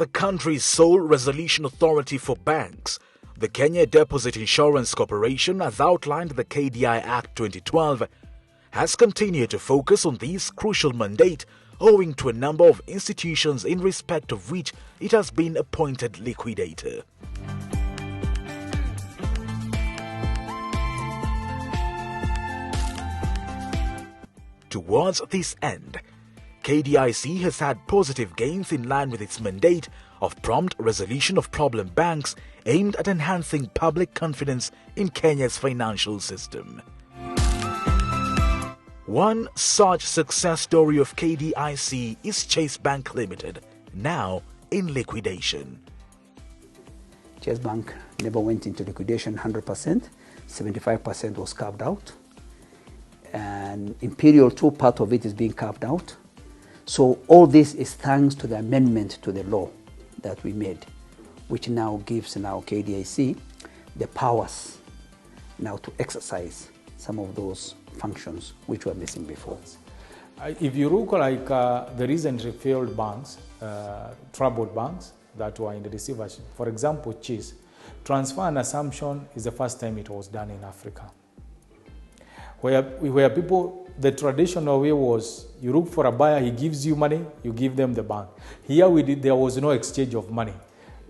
the country's sole resolution authority for banks, the Kenya Deposit Insurance Corporation, as outlined the KDI Act 2012, has continued to focus on this crucial mandate owing to a number of institutions in respect of which it has been appointed liquidator. Towards this end, KDIC has had positive gains in line with its mandate of prompt resolution of problem banks aimed at enhancing public confidence in Kenya's financial system. One such success story of KDIC is Chase Bank Ltd, now in liquidation. Chase Bank never went into liquidation 100%, 75% was carved out. And Imperial 2 part of it is being carved out. So all this is thanks to the amendment to the law that we made, which now gives KDIC the powers now to exercise some of those functions which were missing before. If you look like the recently failed banks, troubled banks that were in the receivership, for example, Chase, transfer and assumption is the first time it was done in Africa. Where people, the traditional way was you look for a buyer, he gives you money, you give them the bank. Here there was no exchange of money.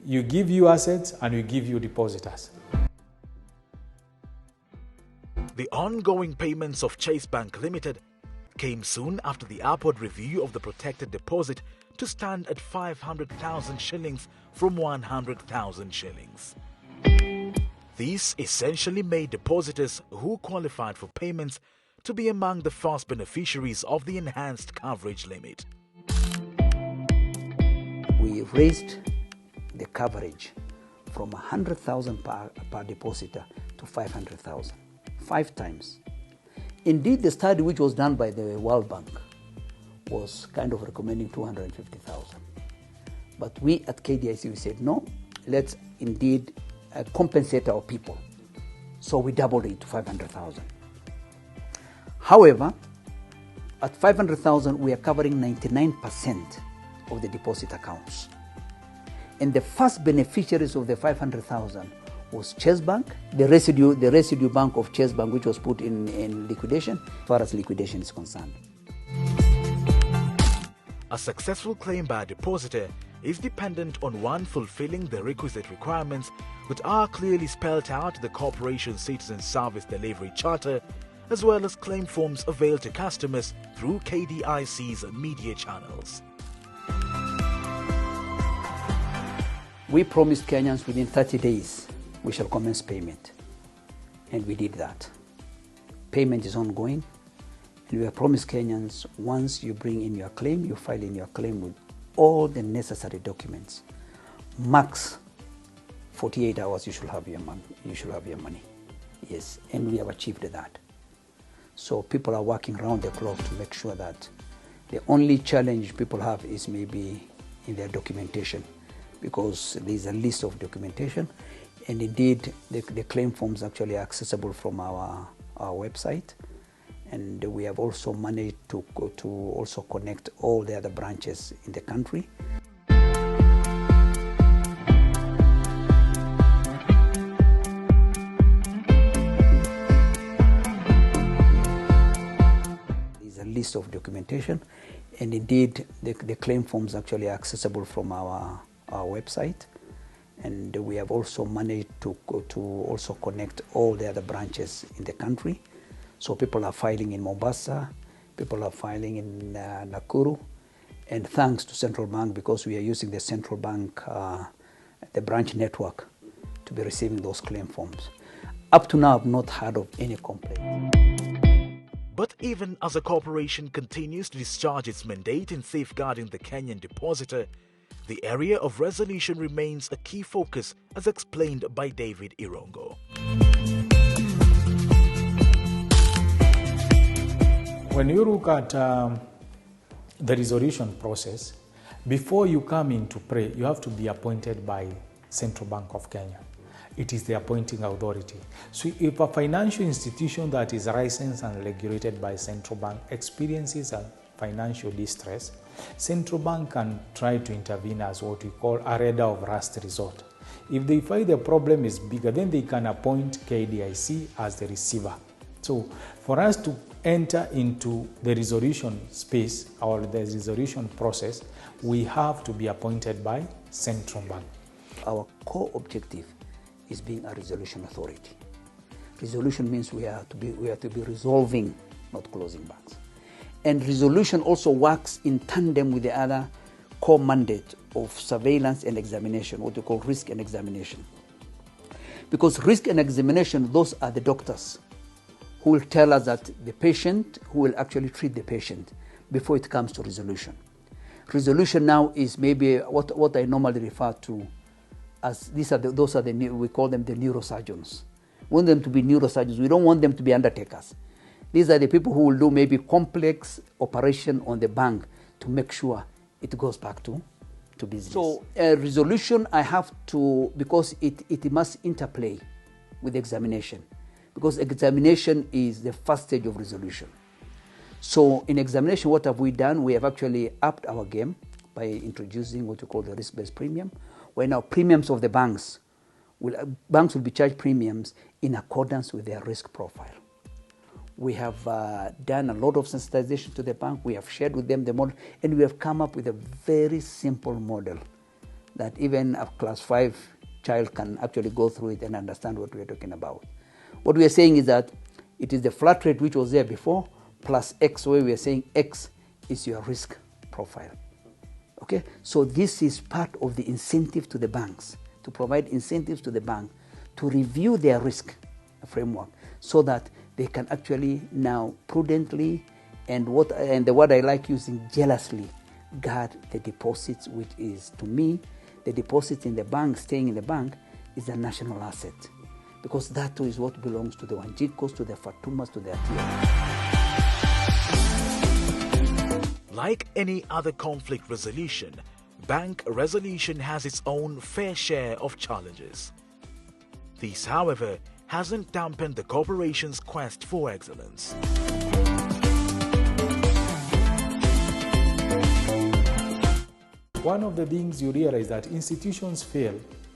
You give you assets and we give you depositors. The ongoing payments of Chase Bank Ltd came soon after the upward review of the protected deposit to stand at 500,000 shillings from 100,000 shillings. This essentially made depositors who qualified for payments to be among the first beneficiaries of the enhanced coverage limit. We raised the coverage from 100,000 per depositor to 500,000, 5 times. Indeed, the study which was done by the World Bank was kind of recommending 250,000. But we at KDIC, we said, no, let's indeed compensate our people. So we doubled it to 500,000. However, at 500,000, we are covering 99% of the deposit accounts. And the first beneficiaries of the 500,000 was Chase Bank, the residue bank of Chase Bank, which was put in liquidation, as far as liquidation is concerned. A successful claim by a depositor is dependent on one fulfilling the requisite requirements that are clearly spelled out in the Corporation Citizen Service Delivery Charter, as well as claim forms availed to customers through KDIC's media channels. We promised Kenyans within 30 days we shall commence payment, and we did that. Payment is ongoing, and we have promised Kenyans once you bring in your claim, you file in your claim with all the necessary documents. Max 48 hours you should have your money. Yes, and we have achieved that. So people are working around the clock to make sure that the only challenge people have is maybe in their documentation, because there is a list of documentation, and indeed the claim forms actually are accessible from our website, and we have also managed to also connect all the other branches in the country. There's a list of documentation, and indeed the claim forms actually are accessible from our website, and we have also managed to also connect all the other branches in the country. So people are filing in Mombasa, people are filing in Nakuru, and thanks to Central Bank, because we are using the Central Bank, the branch network, to be receiving those claim forms. Up to now, I've not heard of any complaint. But even as the corporation continues to discharge its mandate in safeguarding the Kenyan depositor, the area of resolution remains a key focus, as explained by David Irongo. When you look at the resolution process, before you come into play, you have to be appointed by Central Bank of Kenya. It is the appointing authority. So if a financial institution that is licensed and regulated by Central Bank experiences a financial distress, central bank can try to intervene as what we call a radar of last resort. If they find the problem is bigger, then they can appoint KDIC as the receiver. So for us to enter into the resolution space or the resolution process, we have to be appointed by central bank. Our core objective is being a resolution authority. Resolution means we have to be resolving, not closing banks. And resolution also works in tandem with the other core mandate of surveillance and examination, what we call risk and examination. Because risk and examination, those are the doctors who will tell us that the patient, who will actually treat the patient before it comes to resolution. Resolution now is maybe what I normally refer to as we call them the neurosurgeons. We want them to be neurosurgeons. We don't want them to be undertakers. These are the people who will do maybe complex operation on the bank to make sure it goes back to business. So resolution, I have to, because it must interplay with examination, because examination is the first stage of resolution. So in examination, what have we done? We have actually upped our game by introducing what we call the risk-based premium, where now premiums of the banks will be charged premiums in accordance with their risk profile. We have done a lot of sensitization to the bank. We have shared with them the model, and we have come up with a very simple model that even a class 5 child can actually go through it and understand what we are talking about. What we are saying is that it is the flat rate which was there before, plus X, where we are saying X is your risk profile. Okay, so this is part of the incentive to the banks, to provide incentives to the bank to review their risk framework so that they can actually now prudently and the word I like using, jealously guard the deposits, which is, to me, the deposits in the bank, staying in the bank, is a national asset, because that too is what belongs to the Wanjikos, to the Fatumas, to the Atias. Like any other conflict resolution, bank resolution has its own fair share of challenges. This, however, hasn't dampened the corporation's quest for excellence. One of the things you realize that institutions fail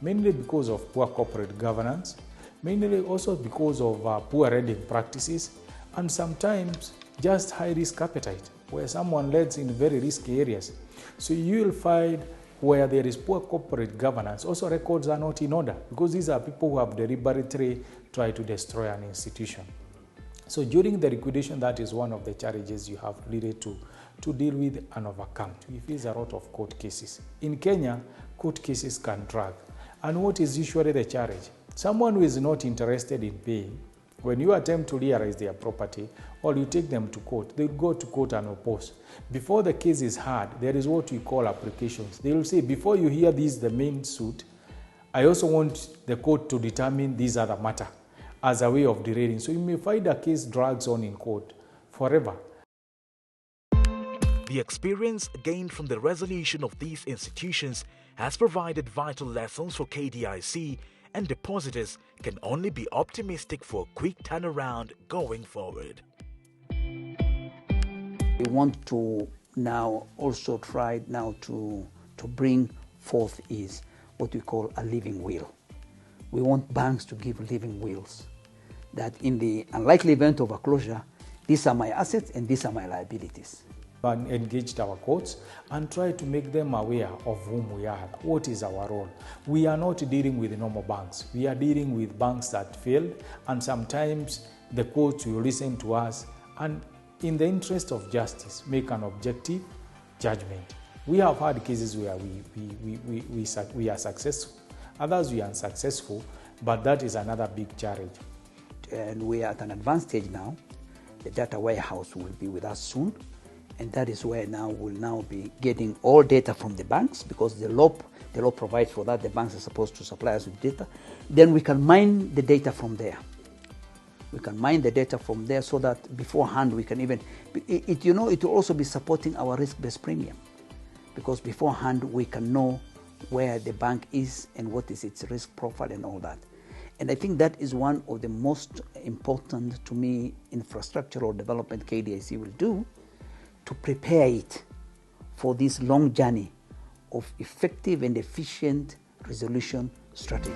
mainly because of poor corporate governance, mainly also because of poor lending practices, and sometimes just high risk appetite, where someone lends in very risky areas. So you will find where there is poor corporate governance, also records are not in order, because these are people who have deliberately tried to destroy an institution. So during the liquidation, that is one of the challenges you have really to deal with and overcome. We face a lot of court cases. In Kenya, court cases can drag. And what is usually the challenge? Someone who is not interested in paying, when you attempt to realize their property or you take them to court, they will go to court and oppose. Before the case is heard, there is what we call applications. They will say, before you hear this, the main suit, I also want the court to determine this other matter as a way of derailing. So you may find a case drags on in court forever. The experience gained from the resolution of these institutions has provided vital lessons for KDIC, and depositors can only be optimistic for a quick turnaround going forward. We want to now also try now to bring forth is what we call a living will. We want banks to give living wills, that in the unlikely event of a closure, these are my assets and these are my liabilities. And engaged our courts and try to make them aware of whom we are, what is our role. We are not dealing with normal banks. We are dealing with banks that failed, and sometimes the courts will listen to us and, in the interest of justice, make an objective judgment. We have had cases where we are successful, others we are unsuccessful, but that is another big challenge. And we are at an advanced stage now. The data warehouse will be with us soon. And that is where now we'll now be getting all data from the banks, because the law provides for that. The banks are supposed to supply us with data. Then we can mine the data from there. We can mine the data from there so that beforehand we can even, it will also be supporting our risk-based premium, because beforehand we can know where the bank is and what is its risk profile and all that. And I think that is one of the most important, to me, infrastructural development KDIC will do, to prepare it for this long journey of effective and efficient resolution strategy.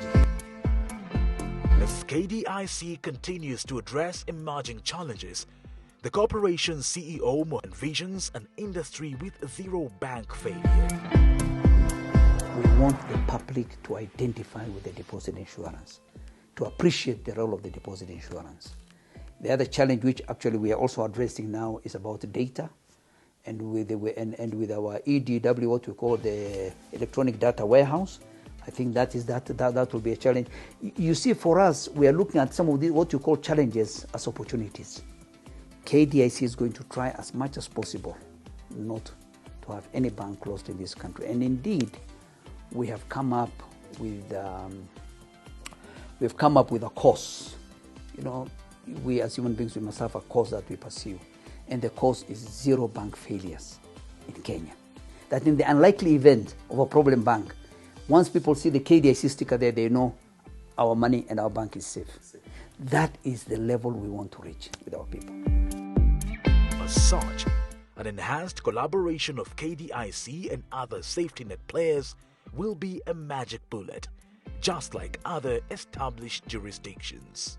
As KDIC continues to address emerging challenges, the corporation's CEO envisions an industry with zero bank failure. We want the public to identify with the deposit insurance, to appreciate the role of the deposit insurance. The other challenge, which actually we are also addressing now, is about data, and with our EDW, what we call the electronic data warehouse. I think that will be a challenge. You see, for us, we are looking at some of the what you call challenges as opportunities. KDIC is going to try as much as possible not to have any bank closed in this country. And indeed, we have come up with a course. You know, we as human beings, we must have a course that we pursue, and the course is zero bank failures in Kenya. That in the unlikely event of a problem bank, once people see the KDIC sticker there, they know our money and our bank is safe. That is the level we want to reach with our people. As such, an enhanced collaboration of KDIC and other safety net players will be a magic bullet, just like other established jurisdictions.